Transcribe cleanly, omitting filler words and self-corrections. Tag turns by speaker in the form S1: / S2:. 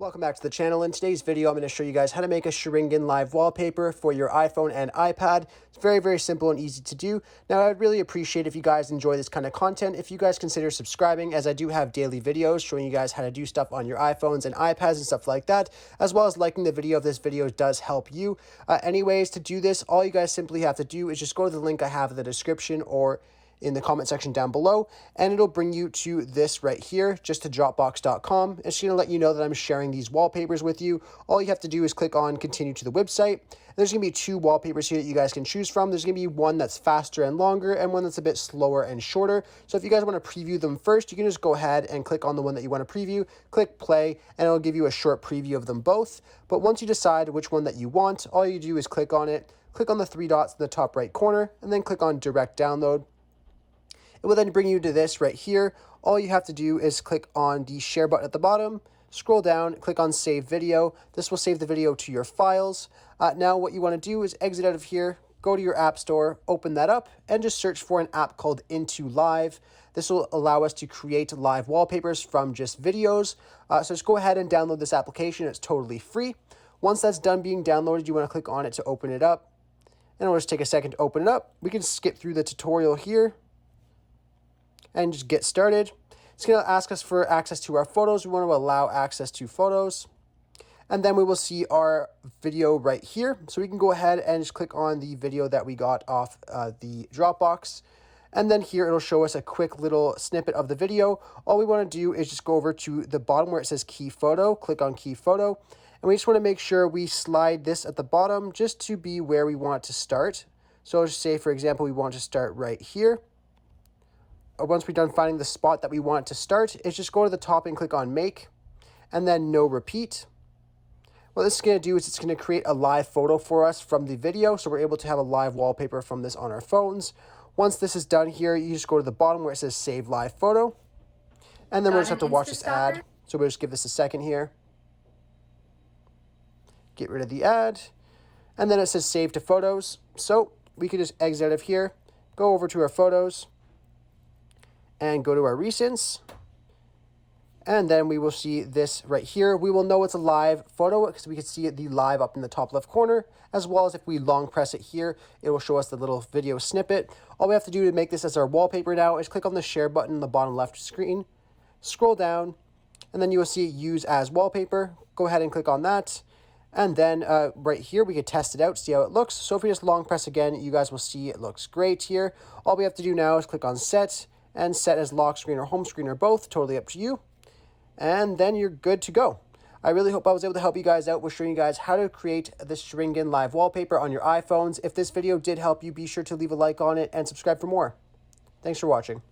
S1: Welcome back to the channel. In today's video, I'm going to show you guys how to make a Sharingan Live Wallpaper for your iPhone and iPad. It's very, very simple and easy to do. Now, I'd really appreciate if you guys enjoy this kind of content, if you guys consider subscribing, as I do have daily videos showing you guys how to do stuff on your iPhones and iPads and stuff like that, as well as liking the video if this video does help you. Anyways, to do this, all you guys simply have to do is just go to the link I have in the description or in the comment section down below, and it'll bring you to this right here, just to dropbox.com. It's going to let you know that I'm sharing these wallpapers with you. All you have to do is click on continue to the website. There's going to be two wallpapers here that you guys can choose from. There's going to be one that's faster and longer and one that's a bit slower and shorter. So if you guys want to preview them first, you can just go ahead and click on the one that you want to preview, click play, and it'll give you a short preview of them both. But once you decide which one that you want, all you do is click on it, click on the three dots in the top right corner, and then click on direct download. It will then bring you to this right here. All you have to do is click on the share button at the bottom, scroll down, click on save video. This will save the video to your files. Now what you want to do is exit out of here, go to your app store, open that up, and just search for an app called Into Live. This will allow us to create live wallpapers from just videos. So just go ahead and download this application. It's totally free. Once that's done being downloaded, you want to click on it to open it up. And it'll just take a second to open it up. We can skip through the tutorial here and just get started. It's going to ask us for access to our photos. We want to allow access to photos. And then we will see our video right here. So we can go ahead and just click on the video that we got off the Dropbox. And then here it'll show us a quick little snippet of the video. All we want to do is just go over to the bottom where it says key photo, click on key photo. And we just want to make sure we slide this at the bottom just to be where we want to start. So I'll just say, for example, we want to start right here. Once we're done finding the spot that we want to start, is just go to the top and click on make, and then no repeat. What this is going to do is it's going to create a live photo for us from the video, so we're able to have a live wallpaper from this on our phones. Once this is done here, you just go to the bottom where it says save live photo, and then we'll just have to watch this ad. So we'll just give this a second here. Get rid of the ad, and then it says save to photos. So we can just exit out of here, go over to our photos, and go to our recents, and then we will see this right here. We will know it's a live photo because we can see the live up in the top left corner, as well as if we long press it here, it will show us the little video snippet. All we have to do to make this as our wallpaper now is click on the share button in the bottom left screen, scroll down, and then you will see use as wallpaper. Go ahead and click on that. And then right here, we could test it out, see how it looks. So if we just long press again, you guys will see it looks great here. All we have to do now is click on set, and set as lock screen or home screen or both, totally up to you. And then you're good to go. I really hope I was able to help you guys out with showing you guys how to create this Sharingan Live Wallpaper on your iPhones. If this video did help you, be sure to leave a like on it and subscribe for more. Thanks for watching.